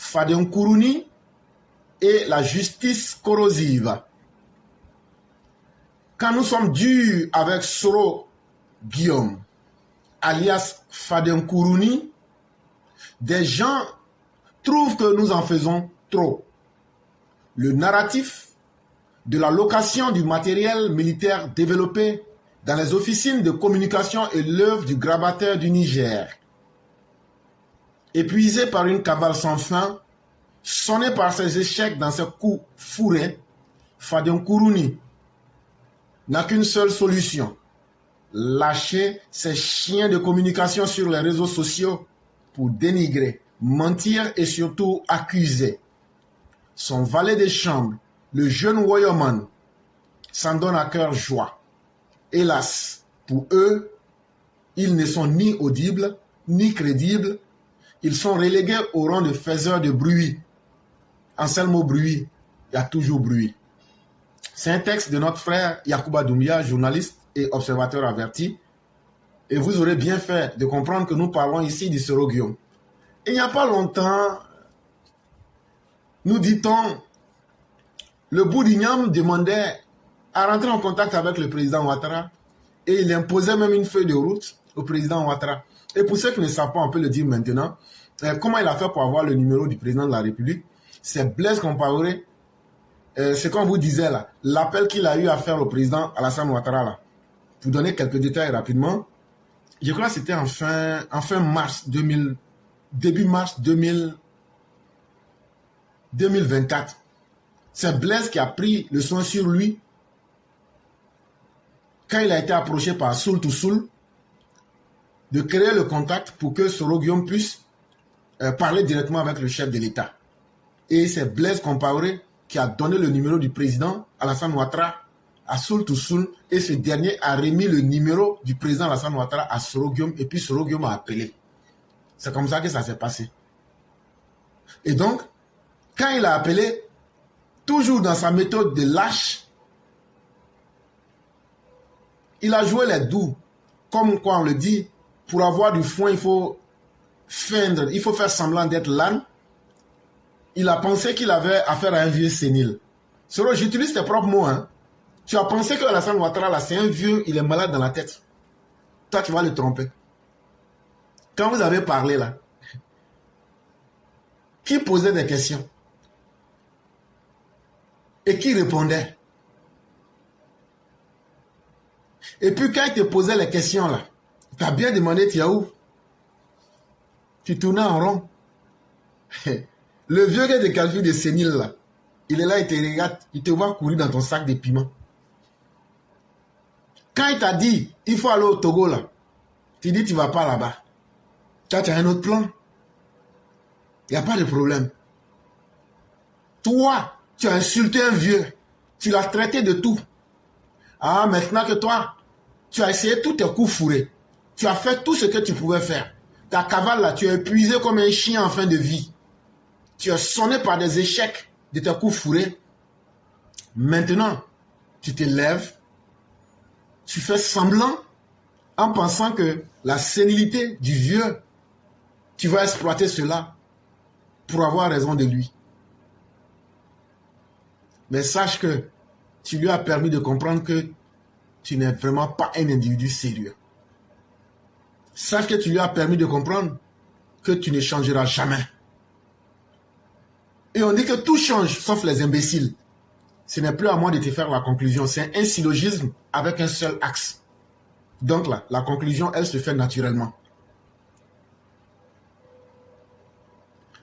Fadenkuruni et la justice corrosive. Quand nous sommes durs avec Soro Guillaume, alias Fadenkuruni, des gens trouvent que nous en faisons trop. Le narratif de la location du matériel militaire développé dans les officines de communication est l'œuvre du grabataire du Niger. Épuisé par une cavale sans fin, sonné par ses échecs dans ses coups fourrés, Fadenkuruni n'a qu'une seule solution: lâcher ses chiens de communication sur les réseaux sociaux pour dénigrer, mentir et surtout accuser. Son valet de chambre, le jeune Woyoman, s'en donne à cœur joie. Hélas, pour eux, ils ne sont ni audibles, ni crédibles. Ils sont relégués au rang de faiseurs de bruit. En seul mot bruit, il y a toujours bruit. C'est un texte de notre frère Yacouba Doumbia, journaliste et observateur averti. Et vous aurez bien fait de comprendre que nous parlons ici du Soro Guillaume. Il n'y a pas longtemps, nous dit-on, le Boudignam demandait à rentrer en contact avec le président Ouattara et il imposait même une feuille de route au président Ouattara. Et pour ceux qui ne savent pas, on peut le dire maintenant, comment il a fait pour avoir le numéro du président de la République? C'est Blaise Compaoré, c'est comme vous disait là, l'appel qu'il a eu à faire au président Alassane Ouattara là. Pour donner quelques détails rapidement, je crois que c'était en fin mars 2000, début mars 2024. C'est Blaise qui a pris le soin sur lui quand il a été approché par Soul to Soul de créer le contact pour que Soro Guillaume puisse parler directement avec le chef de l'État. Et c'est Blaise Compaoré qui a donné le numéro du président Alassane Ouattara à Soul to Soul et ce dernier a remis le numéro du président Alassane Ouattara à Soro Guillaume et puis Soro Guillaume a appelé. C'est comme ça que ça s'est passé. Et donc, quand il a appelé, toujours dans sa méthode de lâche, il a joué les doux. Comme quoi on le dit, pour avoir du foin, il faut feindre, il faut faire semblant d'être l'âne. Il a pensé qu'il avait affaire à un vieux sénile. Soro, j'utilise tes propres mots. Hein. Tu as pensé que Alassane Ouattara, là, c'est un vieux, il est malade dans la tête. Toi, tu vas le tromper. Quand vous avez parlé, là, qui posait des questions? Et qui répondait? Et puis, quand il te posait les questions, là, tu as bien demandé, tu es où? Tu tournais en rond. Le vieux gars de calcul de sénile, là, il est là, il te regarde, il te voit courir dans ton sac de piment. Quand il t'a dit, il faut aller au Togo, là, tu dis, tu ne vas pas là-bas. Tu as un autre plan. Il n'y a pas de problème. Toi, tu as insulté un vieux. Tu l'as traité de tout. Ah, maintenant que toi, tu as essayé tous tes coups fourrés. Tu as fait tout ce que tu pouvais faire. Ta cavale, là, tu es épuisé comme un chien en fin de vie. Tu es sonné par des échecs de tes coups fourrés. Maintenant, tu te lèves. Tu fais semblant en pensant que la sénilité du vieux, tu vas exploiter cela pour avoir raison de lui. Mais sache que tu lui as permis de comprendre que tu n'es vraiment pas un individu sérieux. Sache que tu lui as permis de comprendre que tu ne changeras jamais. Et on dit que tout change, sauf les imbéciles. Ce n'est plus à moi de te faire la conclusion. C'est un syllogisme avec un seul axe. Donc là, la conclusion, elle se fait naturellement.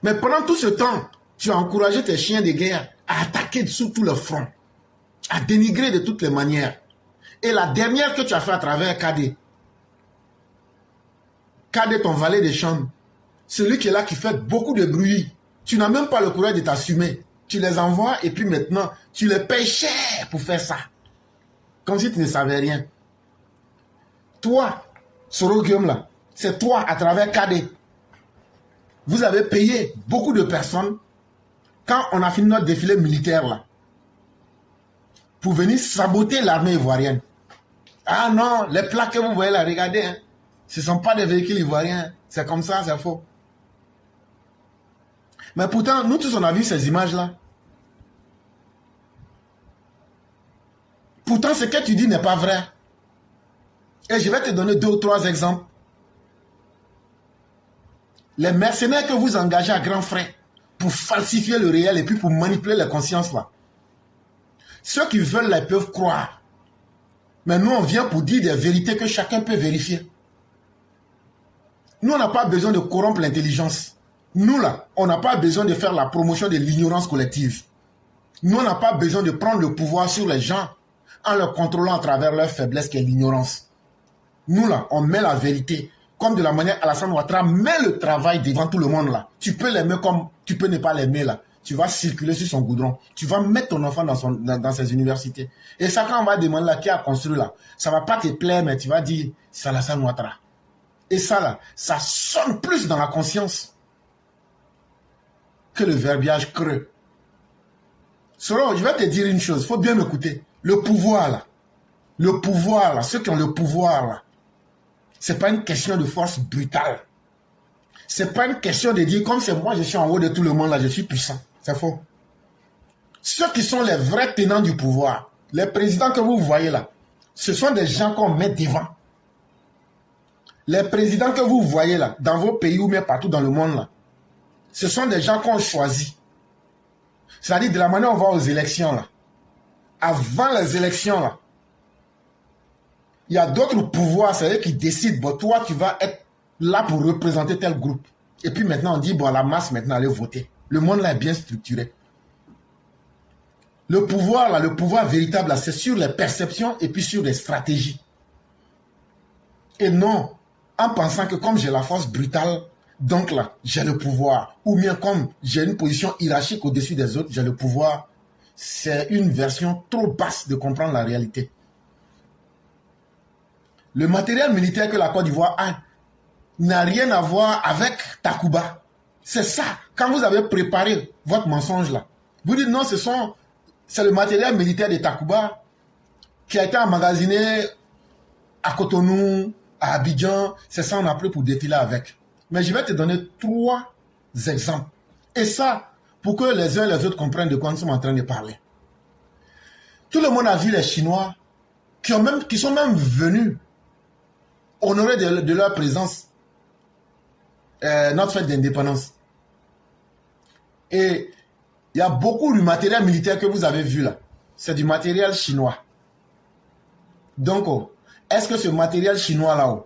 Mais pendant tout ce temps, tu as encouragé tes chiens de guerre à attaquer sous tout le front, à dénigrer de toutes les manières. Et la dernière que tu as fait à travers Kadé, ton valet de chambre, celui qui est là qui fait beaucoup de bruit, tu n'as même pas le courage de t'assumer. Tu les envoies et puis maintenant, tu les payes cher pour faire ça. Comme si tu ne savais rien. Toi, Soro Guillaume là, c'est toi à travers Kadé. Vous avez payé beaucoup de personnes quand on a fini notre défilé militaire là pour venir saboter l'armée ivoirienne. Ah non, les plaques que vous voyez là, regardez, hein, ce ne sont pas des véhicules ivoiriens. C'est comme ça, c'est faux. Mais pourtant, nous tous, on a vu ces images-là. Pourtant, ce que tu dis n'est pas vrai. Et je vais te donner 2 ou 3 exemples. Les mercenaires que vous engagez à grands frais pour falsifier le réel et puis pour manipuler les consciences là. Ceux qui veulent là, ils peuvent croire. Mais nous, on vient pour dire des vérités que chacun peut vérifier. Nous, on n'a pas besoin de corrompre l'intelligence. Nous, là, on n'a pas besoin de faire la promotion de l'ignorance collective. Nous, on n'a pas besoin de prendre le pouvoir sur les gens en les contrôlant à travers leur faiblesse qui est l'ignorance. Nous, là, on met la vérité. Comme de la manière Alassane Ouattara met le travail devant tout le monde, là. Tu peux l'aimer comme tu peux ne pas l'aimer, là. Tu vas circuler sur son goudron. Tu vas mettre ton enfant dans ses universités. Et ça, quand on va demander là, qui a construit là, ça ne va pas te plaire, mais tu vas dire, c'est Alassane Ouattara. Et ça, là, ça sonne plus dans la conscience que le verbiage creux. Selon, je vais te dire une chose, il faut bien m'écouter. Le pouvoir, là, ceux qui ont le pouvoir, là, ce n'est pas une question de force brutale. Ce n'est pas une question de dire, comme c'est moi, je suis en haut de tout le monde, là, je suis puissant. C'est faux. Ceux qui sont les vrais tenants du pouvoir, les présidents que vous voyez là, ce sont des gens qu'on met devant. Les présidents que vous voyez là, dans vos pays ou même partout dans le monde là, ce sont des gens qu'on choisit. C'est-à-dire de la manière on va aux élections là. Avant les élections là, il y a d'autres pouvoirs, c'est eux qui décident, bon, toi tu vas être là pour représenter tel groupe. Et puis maintenant on dit, bon, la masse maintenant allez voter. Le monde là est bien structuré. Le pouvoir là, le pouvoir véritable là, c'est sur les perceptions et puis sur les stratégies. Et non, en pensant que comme j'ai la force brutale, donc là, j'ai le pouvoir. Ou bien comme j'ai une position hiérarchique au-dessus des autres, j'ai le pouvoir. C'est une version trop basse de comprendre la réalité. Le matériel militaire que la Côte d'Ivoire a n'a rien à voir avec Takuba. C'est ça. Quand vous avez préparé votre mensonge là, vous dites non, c'est le matériel militaire de Takuba qui a été emmagasiné à Cotonou, à Abidjan. C'est ça on a pris pour défiler avec. Mais je vais te donner 3 exemples. Et ça, pour que les uns et les autres comprennent de quoi nous sommes en train de parler. Tout le monde a vu les Chinois qui sont même venus honorer de leur présence notre fête d'indépendance. Et il y a beaucoup du matériel militaire que vous avez vu là. C'est du matériel chinois. Donc, est-ce que ce matériel chinois là,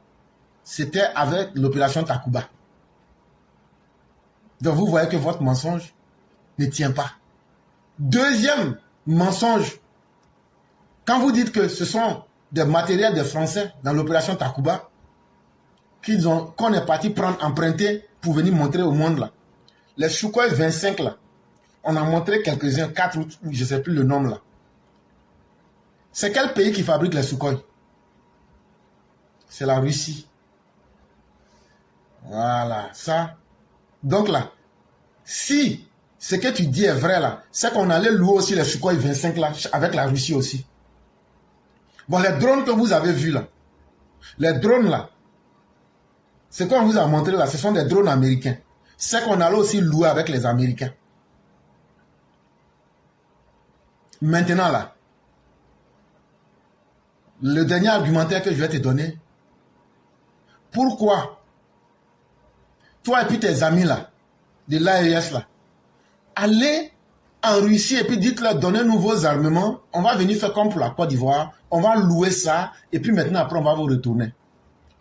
c'était avec l'opération Takuba? Donc vous voyez que votre mensonge ne tient pas. Deuxième mensonge, quand vous dites que ce sont des matériels des Français dans l'opération Takuba, qu'on est parti prendre, emprunter pour venir montrer au monde là. Les Sukhoi 25 là, on a montré quelques-uns, 4 ou je ne sais plus le nom là. C'est quel pays qui fabrique les Sukhoi? C'est la Russie. Voilà, ça. Donc là, si ce que tu dis est vrai là, c'est qu'on allait louer aussi les Sukhoi 25 là, avec la Russie aussi. Bon, les drones que vous avez vus là, les drones là, ce qu'on vous a montré là, ce sont des drones américains. C'est qu'on allait aussi louer avec les Américains. Maintenant là, le dernier argumentaire que je vais te donner, pourquoi toi et puis tes amis là, de l'AES là, allez en Russie et puis dites-leur, donnez-nous vos armements, on va venir faire comme pour la Côte d'Ivoire, on va louer ça, et puis maintenant après on va vous retourner.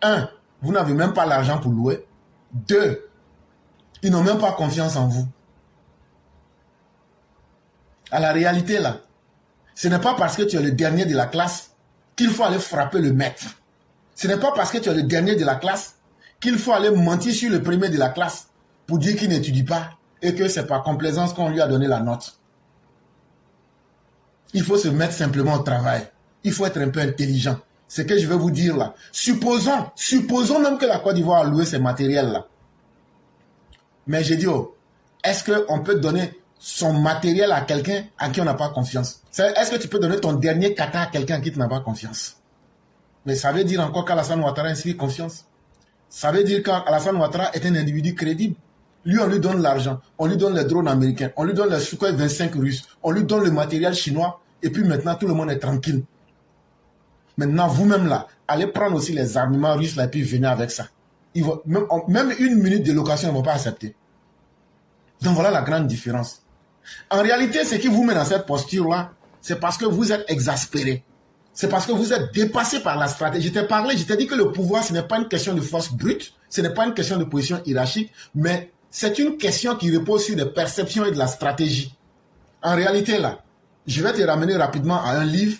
1, vous n'avez même pas l'argent pour louer. 2, ils n'ont même pas confiance en vous. À la réalité là, ce n'est pas parce que tu es le dernier de la classe qu'il faut aller frapper le maître. Ce n'est pas parce que tu es le dernier de la classe qu'il faut aller mentir sur le premier de la classe pour dire qu'il n'étudie pas et que c'est par complaisance qu'on lui a donné la note. Il faut se mettre simplement au travail. Il faut être un peu intelligent. C'est ce que je vais vous dire là. Supposons même que la Côte d'Ivoire a loué ces matériels-là. Mais j'ai dit, est-ce qu'on peut donner son matériel à quelqu'un à qui on n'a pas confiance? Est-ce que tu peux donner ton dernier kata à quelqu'un à qui tu n'as pas confiance? Mais ça veut dire encore qu'Alassane Ouattara inspire confiance. Ça veut dire qu'Alassane Ouattara est un individu crédible. Lui, on lui donne l'argent, on lui donne les drones américains, on lui donne les Sukhoi 25 russes, on lui donne le matériel chinois, et puis maintenant, tout le monde est tranquille. Maintenant, vous-même là, allez prendre aussi les armements russes là, et puis venez avec ça. Même une minute de location, ils ne vont pas accepter. Donc voilà la grande différence. En réalité, ce qui vous met dans cette posture-là, c'est parce que vous êtes exaspéré. C'est parce que vous êtes dépassé par la stratégie. Je t'ai parlé, je t'ai dit que le pouvoir, ce n'est pas une question de force brute, ce n'est pas une question de position hiérarchique, mais c'est une question qui repose sur des perceptions et de la stratégie. En réalité, là, je vais te ramener rapidement à un livre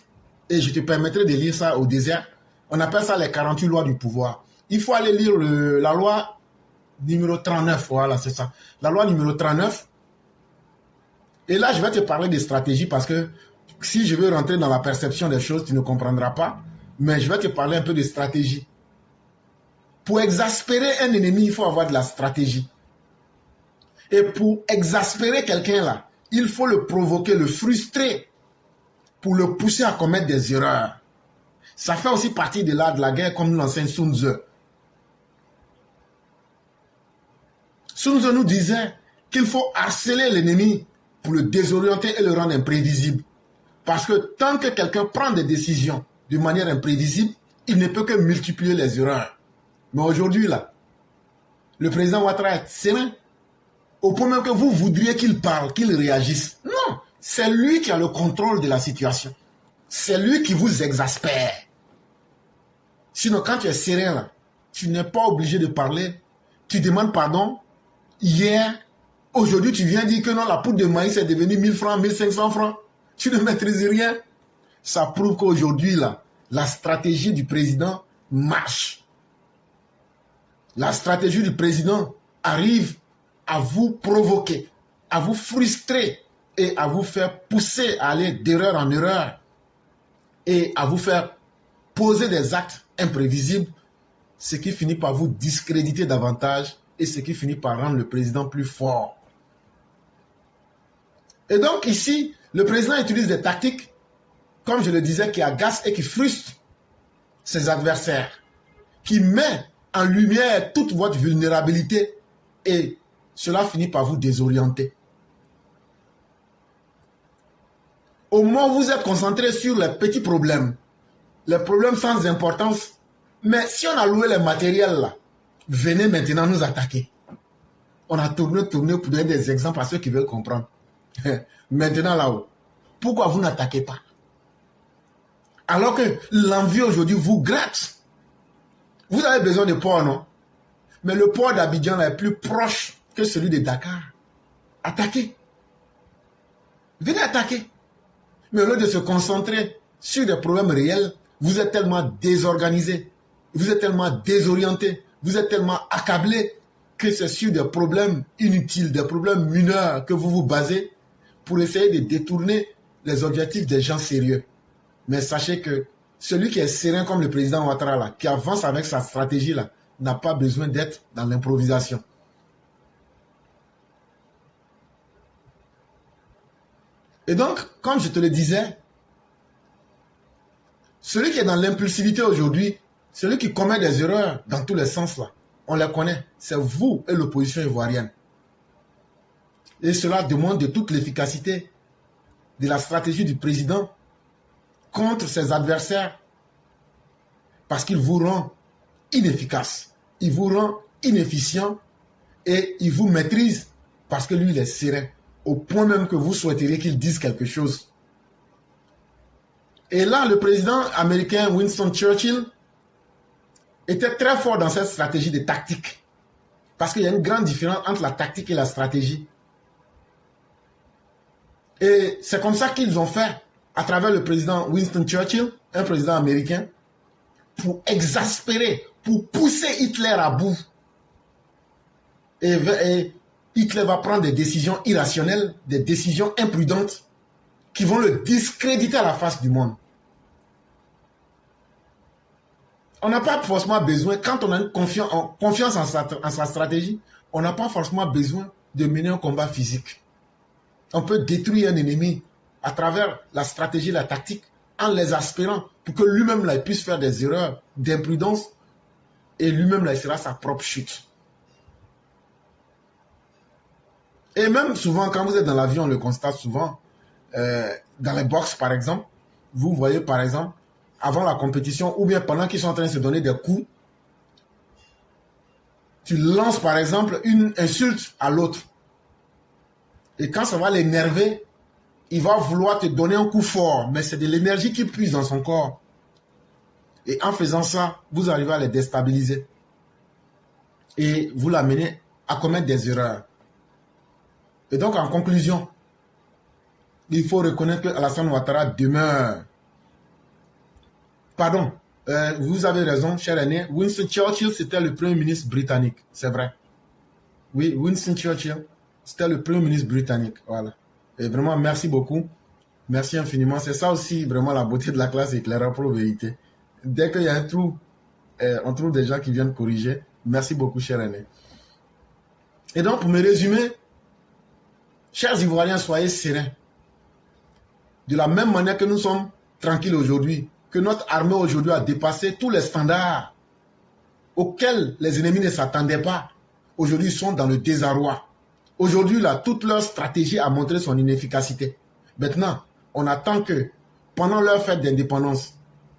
et je te permettrai de lire ça au désert. On appelle ça les 48 lois du pouvoir. Il faut aller lire la loi numéro 39, voilà, c'est ça. La loi numéro 39. Et là, je vais te parler des stratégies parce que si je veux rentrer dans la perception des choses, tu ne comprendras pas. Mais je vais te parler un peu de stratégie. Pour exaspérer un ennemi, il faut avoir de la stratégie. Et pour exaspérer quelqu'un là, il faut le provoquer, le frustrer pour le pousser à commettre des erreurs. Ça fait aussi partie de l'art de la guerre comme l'enseigne Sun Tzu. Sun Tzu nous disait qu'il faut harceler l'ennemi pour le désorienter et le rendre imprévisible. Parce que tant que quelqu'un prend des décisions de manière imprévisible, il ne peut que multiplier les erreurs. Mais aujourd'hui, là, le président Ouattara est serein. Au point même que vous voudriez qu'il parle, qu'il réagisse. Non, c'est lui qui a le contrôle de la situation. C'est lui qui vous exaspère. Sinon, quand tu es serein, là, tu n'es pas obligé de parler. Tu demandes pardon. Hier, aujourd'hui, tu viens dire que non, la poudre de maïs est devenue 1000 francs, 1500 francs. Tu ne maîtrises rien. Ça prouve qu'aujourd'hui, là, la stratégie du président marche. La stratégie du président arrive à vous provoquer, à vous frustrer et à vous faire pousser à aller d'erreur en erreur et à vous faire poser des actes imprévisibles, ce qui finit par vous discréditer davantage et ce qui finit par rendre le président plus fort. Et donc ici, le président utilise des tactiques, comme je le disais, qui agacent et qui frustrent ses adversaires, qui met en lumière toute votre vulnérabilité et cela finit par vous désorienter. Au moment où vous êtes concentré sur les petits problèmes, les problèmes sans importance, mais si on a loué les matériels là, venez maintenant nous attaquer. On a tourné pour donner des exemples à ceux qui veulent comprendre. Maintenant là-haut, pourquoi vous n'attaquez pas? Alors que l'envie aujourd'hui vous gratte. Vous avez besoin de port, non? Mais le port d'Abidjan là est plus proche que celui de Dakar. Attaquez. Venez attaquer. Mais au lieu de se concentrer sur des problèmes réels, vous êtes tellement désorganisé, vous êtes tellement désorienté, vous êtes tellement accablé que c'est sur des problèmes inutiles, des problèmes mineurs que vous vous basez pour essayer de détourner les objectifs des gens sérieux. Mais sachez que celui qui est serein comme le président Ouattara, là, qui avance avec sa stratégie, là, n'a pas besoin d'être dans l'improvisation. Et donc, comme je te le disais, celui qui est dans l'impulsivité aujourd'hui, celui qui commet des erreurs dans tous les sens, là, on les connaît. C'est vous et l'opposition ivoirienne. Et cela demande de toute l'efficacité de la stratégie du président contre ses adversaires parce qu'il vous rend inefficace, il vous rend inefficient et il vous maîtrise parce que lui, il est serein, au point même que vous souhaiteriez qu'il dise quelque chose. Et là, le président américain Winston Churchill était très fort dans cette stratégie de tactique. Parce qu'il y a une grande différence entre la tactique et la stratégie. Et c'est comme ça qu'ils ont fait à travers le président Winston Churchill, un président américain, pour exaspérer, pour pousser Hitler à bout. Et Hitler va prendre des décisions irrationnelles, des décisions imprudentes qui vont le discréditer à la face du monde. On n'a pas forcément besoin, quand on a une confiance en sa stratégie, on n'a pas forcément besoin de mener un combat physique. On peut détruire un ennemi à travers la stratégie, la tactique, en les aspirant pour que lui-même là, il puisse faire des erreurs d'imprudence et lui-même là, il sera sa propre chute. Et même souvent, quand vous êtes dans l'avion, on le constate souvent, dans les box par exemple, vous voyez par exemple, avant la compétition ou bien pendant qu'ils sont en train de se donner des coups, tu lances par exemple une insulte à l'autre. Et quand ça va l'énerver, il va vouloir te donner un coup fort, mais c'est de l'énergie qui puise dans son corps. Et en faisant ça, vous arrivez à les déstabiliser. Et vous l'amenez à commettre des erreurs. Et donc, en conclusion, il faut reconnaître que Alassane Ouattara demeure. Pardon, vous avez raison, cher aîné. Winston Churchill, c'était le premier ministre britannique. C'est vrai. Oui, Winston Churchill, c'était le premier ministre britannique. Voilà. Et vraiment, merci beaucoup. Merci infiniment. C'est ça aussi, vraiment, la beauté de la classe éclaireur pour vérité. Dès qu'il y a un trou, on trouve des gens qui viennent corriger. Merci beaucoup, cher aîné. Et donc, pour me résumer, chers Ivoiriens, soyez sereins. De la même manière que nous sommes tranquilles aujourd'hui, que notre armée aujourd'hui a dépassé tous les standards auxquels les ennemis ne s'attendaient pas. Aujourd'hui, ils sont dans le désarroi. Aujourd'hui, là, toute leur stratégie a montré son inefficacité. Maintenant, on attend que, pendant leur fête d'indépendance,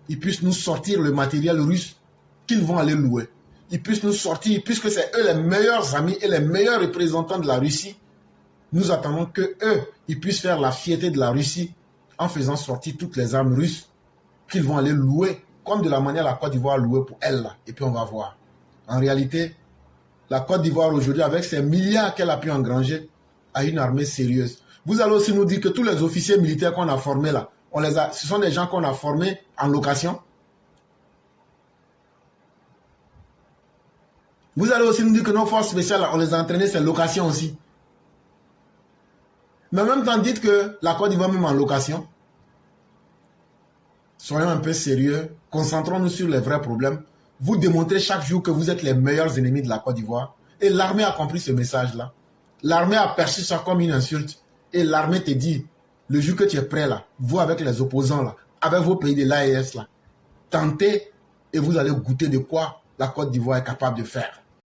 ils puissent nous sortir le matériel russe qu'ils vont aller louer. Ils puissent nous sortir, puisque c'est eux les meilleurs amis et les meilleurs représentants de la Russie. Nous attendons que eux, ils puissent faire la fierté de la Russie en faisant sortir toutes les armes russes qu'ils vont aller louer, comme de la manière la Côte d'Ivoire a loué pour elle. Là. Et puis on va voir. En réalité, la Côte d'Ivoire aujourd'hui, avec ces milliards qu'elle a pu engranger, a une armée sérieuse. Vous allez aussi nous dire que tous les officiers militaires qu'on a formés là, ce sont des gens qu'on a formés en location. Vous allez aussi nous dire que nos forces spéciales, on les a entraînés, c'est location aussi. Mais en même temps, dites que la Côte d'Ivoire même en location. Soyons un peu sérieux, concentrons-nous sur les vrais problèmes. Vous démontrez chaque jour que vous êtes les meilleurs ennemis de la Côte d'Ivoire. Et l'armée a compris ce message-là. L'armée a perçu ça comme une insulte. Et l'armée te dit, le jour que tu es prêt là, vous avec les opposants là, avec vos pays de l'AES là, tentez et vous allez goûter de quoi la Côte d'Ivoire est capable de faire.